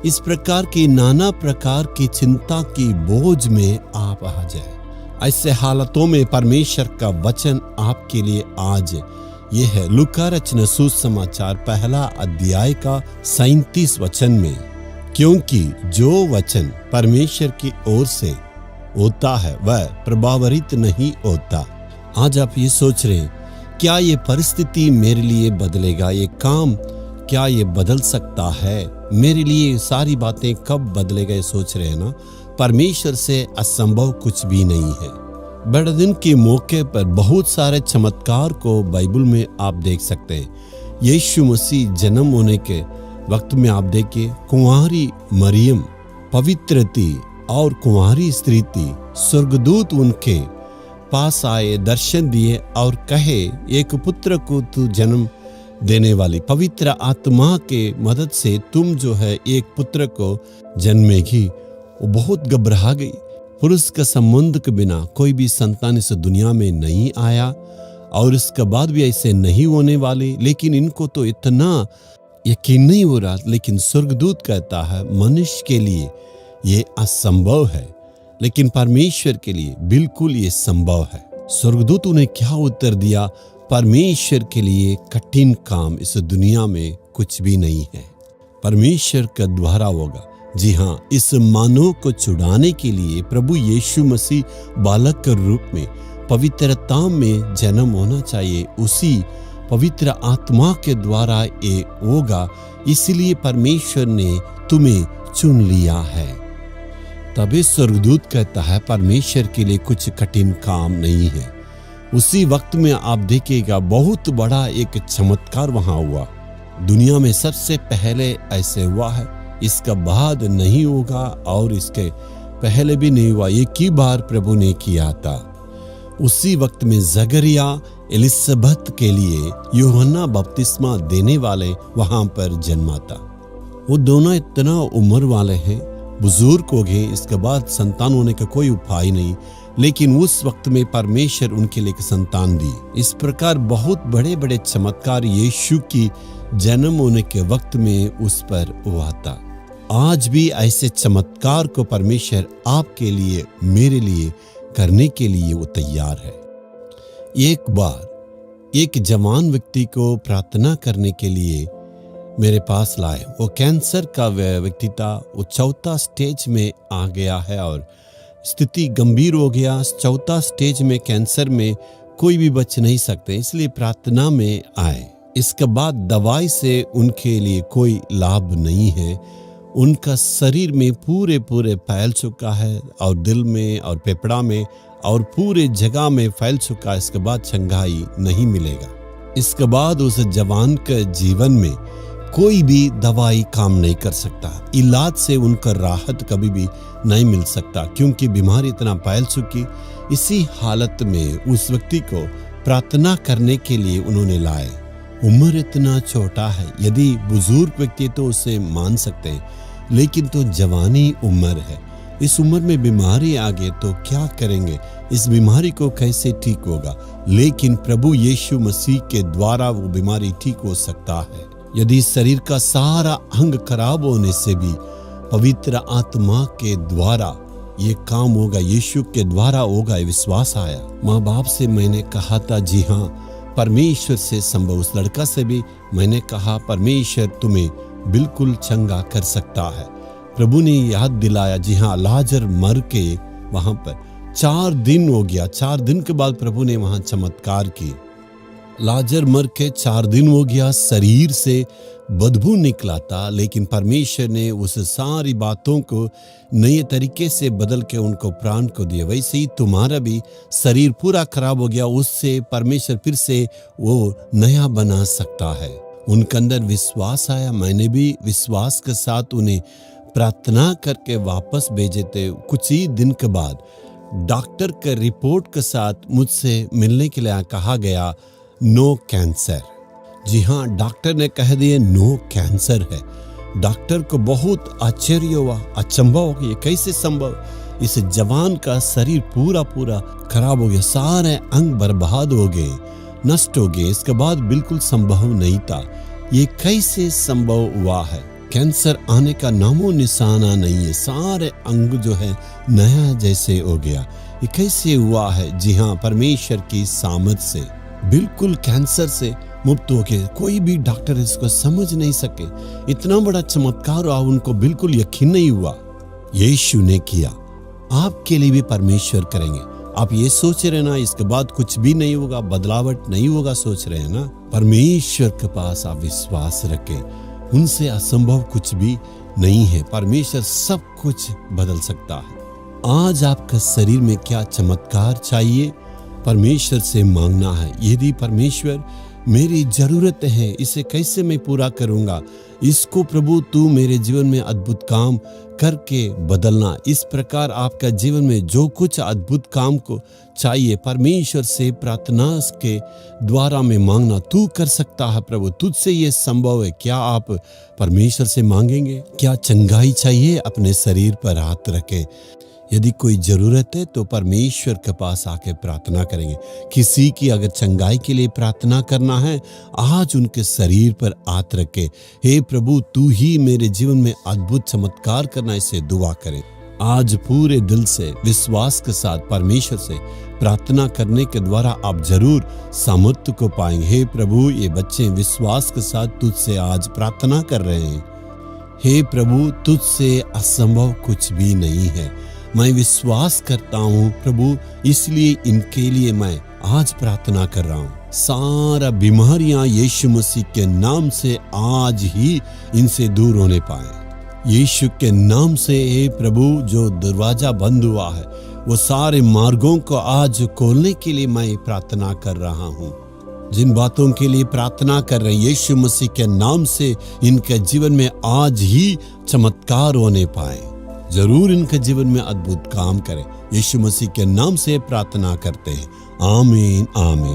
इस प्रकार की नाना प्रकार की चिंता की बोझ में आप आ जाए। ऐसे हालातों में परमेश्वर का वचन आपके लिए आज ये है लूका रचना सुसमाचार पहला अध्याय का 37 वचन में, क्योंकि जो वचन परमेश्वर की ओर से होता है वह प्रभावित नहीं होता। आज आप ये सोच रहे हैं, क्या ये परिस्थिति मेरे लिए बदलेगा, ये काम क्या ये बदल सकता है, मेरे लिए सारी बातें कब बदलेगा, ये सोच रहे हैं ना। परमेश्वर से असंभव कुछ भी नहीं है। बड़े दिन के मौके पर बहुत सारे चमत्कार को बाइबल में आप देख सकते हैं। यीशु मसीह जन्म होने के वक्त में आप देखिए, कुंवारी मरियम पवित्र थी और कुंवारी स्त्री थी। स्वर्गदूत उनके पास आए, दर्शन दिए और कहे, एक पुत्र को तू जन्म देने वाली, पवित्र आत्मा के मदद से तुम जो है एक पुत्र को जन्मेगी। वो बहुत घबरा गई। पुरुष का संबंध के बिना कोई भी संतान इस दुनिया में नहीं आया और इसके बाद भी ऐसे नहीं होने वाले। लेकिन इनको तो इतना यकीन नहीं हो रहा। लेकिन स्वर्गदूत कहता है मनुष्य के लिए ये असंभव है, लेकिन परमेश्वर के लिए बिल्कुल ये संभव है। स्वर्गदूत उन्हें क्या उत्तर दिया? परमेश्वर के लिए कठिन काम इस दुनिया में कुछ भी नहीं है, परमेश्वर का द्वारा होगा। जी हाँ, इस मानव को छुड़ाने के लिए प्रभु यीशु मसीह बालक के रूप में पवित्रता में जन्म होना चाहिए। उसी पवित्र आत्मा के द्वारा ये होगा, इसलिए परमेश्वर ने तुम्हें चुन लिया है। तभी स्वर्गदूत कहता है परमेश्वर के लिए कुछ कठिन काम नहीं है। उसी वक्त में आप देखिएगा बहुत बड़ा एक चमत्कार वहां हुआ। दुनिया में सबसे पहले ऐसे हुआ है, इसका बाद नहीं होगा और इसके पहले भी नहीं हुआ। एक ही बार प्रभु ने किया था। उसी वक्त में जकरिया एलिसबेथ के लिए यूहन्ना बपतिस्मा देने वाले वहां पर जन्मा था। वो दोनों इतना उम्र वाले हैं, बुजुर्ग हो गए, इसके बाद संतान होने का कोई उपाय नहीं। लेकिन उस वक्त में परमेश्वर उनके लिए संतान दी। इस प्रकार बहुत बड़े बड़े चमत्कार यीशु की जन्म होने के वक्त में उस पर हुआ था। आज भी ऐसे चमत्कार को परमेश्वर आपके लिए, मेरे लिए करने के लिए वो तैयार है। एक बार एक जवान व्यक्ति को प्रार्थना करने के लिए मेरे पास लाए। वो कैंसर का व्यक्ति था। वो 4था स्टेज में आ गया है और स्थिति गंभीर हो गया। 4था स्टेज में कैंसर में कोई भी बच नहीं सकते, इसलिए प्रार्थना में आए। इसके बाद दवाई से उनके लिए कोई लाभ नहीं है। उनका शरीर में पूरे फैल चुका है और दिल में और फेफड़ा में और पूरे जगह में फैल चुका है। इसके बाद चंगाई नहीं मिलेगा। इसके बाद उस जवान के जीवन में कोई भी दवाई काम नहीं कर सकता। इलाज से उनका राहत कभी भी नहीं मिल सकता, क्योंकि बीमारी इतना फैल चुकी। इसी हालत में उस व्यक्ति को प्रार्थना करने के लिए उन्होंने लाए। उम्र इतना छोटा है, यदि बुजुर्ग व्यक्ति तो उसे मान सकते हैं, लेकिन तो जवानी उम्र है। इस उम्र में बीमारी आ गई तो क्या करेंगे? इस बीमारी को कैसे ठीक होगा? लेकिन प्रभु यीशु मसीह के द्वारा वो बीमारी ठीक हो सकता है। यदि शरीर का सारा अंग खराब होने से भी पवित्र आत्मा के द्वारा ये काम होगा, यीशु के द्वारा होगा, विश्वास आया। माँ बाप से मैंने कहा था, जी हाँ परमेश्वर से संभव। उस लड़का से भी मैंने कहा परमेश्वर तुम्हें बिल्कुल चंगा कर सकता है। प्रभु ने याद दिलाया, जी हाँ लाजर मर के वहां पर 4 दिन हो गया। 4 दिन के बाद प्रभु ने वहां चमत्कार की। लाजर मर के 4 दिन हो गया, शरीर से बदबू निकला था, लेकिन परमेश्वर ने उस सारी बातों को नए तरीके से बदल के उनको प्राण को दिया। वैसे ही तुम्हारा भी शरीर पूरा खराब हो गया, उससे परमेश्वर फिर से वो नया बना सकता है। उनके अंदर विश्वास आया। मैंने भी विश्वास के साथ उन्हें प्रार्थना करके वापस भेजे थे। कुछ ही दिन के बाद डॉक्टर के रिपोर्ट के साथ मुझसे मिलने के लिए कहा गया नो कैंसर। जी हाँ, डॉक्टर ने कह दिया नो कैंसर है। डॉक्टर को बहुत आश्चर्य हुआ, अचंभा हो गया, कैसे संभव? इस जवान का शरीर पूरा खराब हो गया, सारे अंग बर्बाद हो गए, नष्ट हो गए। इसके बाद बिल्कुल संभव नहीं था। ये कैसे संभव हुआ है? कैंसर आने का नामो निशाना नहीं है, सारे अंग जो है नया जैसे हो गया। ये कैसे हुआ है? जी हाँ, परमेश्वर की सामर्थ से बिल्कुल कैंसर से मुक्त हो गए। कोई भी डॉक्टर इसको समझ नहीं सके, इतना बड़ा चमत्कार हुआ, उनको बिल्कुल यकीन नहीं हुआ। यीशु ने किया, आपके लिए भी परमेश्वर करेंगे। आप ये सोच रहे ना इसके बाद कुछ भी नहीं होगा, बदलावट नहीं होगा, सोच रहे हैं ना? परमेश्वर के पास आप विश्वास रखें, उनसे असंभव कुछ भी नहीं है। परमेश्वर सब कुछ बदल सकता है। आज आपका शरीर में क्या चमत्कार चाहिए? परमेश्वर से मांगना है। यदि परमेश्वर मेरी जरूरत है, इसे कैसे मैं पूरा करूंगा? इसको प्रभु तू मेरे जीवन में अद्भुत काम करके बदलना। इस प्रकार आपका जीवन में जो कुछ अद्भुत काम को चाहिए, परमेश्वर से प्रार्थना के द्वारा में मांगना। तू कर सकता है प्रभु, तुझसे ये संभव है। क्या आप परमेश्वर से मांगेंगे? क्या चंगाई चाहिए? अपने शरीर पर हाथ रखें। यदि कोई जरूरत है तो परमेश्वर के पास आके प्रार्थना करेंगे। किसी की अगर चंगाई के लिए प्रार्थना करना है, आज उनके शरीर पर हाथ रखे। हे प्रभु, तू ही मेरे जीवन में अद्भुत चमत्कार करना, इसे दुआ करें। आज पूरे दिल से विश्वास के साथ परमेश्वर से प्रार्थना करने के द्वारा आप जरूर सामर्थ्य को पाएंगे। हे प्रभु, ये बच्चे विश्वास के साथ तुझसे आज प्रार्थना कर रहे हैं। हे प्रभु, तुझसे असंभव कुछ भी नहीं है। मैं विश्वास करता हूँ प्रभु, इसलिए इनके लिए मैं आज प्रार्थना कर रहा हूँ। सारा बीमारियां यीशु मसीह के नाम से आज ही इनसे दूर होने पाए। यीशु के नाम से हे प्रभु, जो दरवाजा बंद हुआ है वो सारे मार्गों को आज खोलने के लिए मैं प्रार्थना कर रहा हूँ। जिन बातों के लिए प्रार्थना कर रहे हैं, यीशु मसीह के नाम से इनके जीवन में आज ही चमत्कार होने पाए। जरूर इनके जीवन में अद्भुत काम करें। यीशु मसीह के नाम से प्रार्थना करते हैं। आमीन आमीन।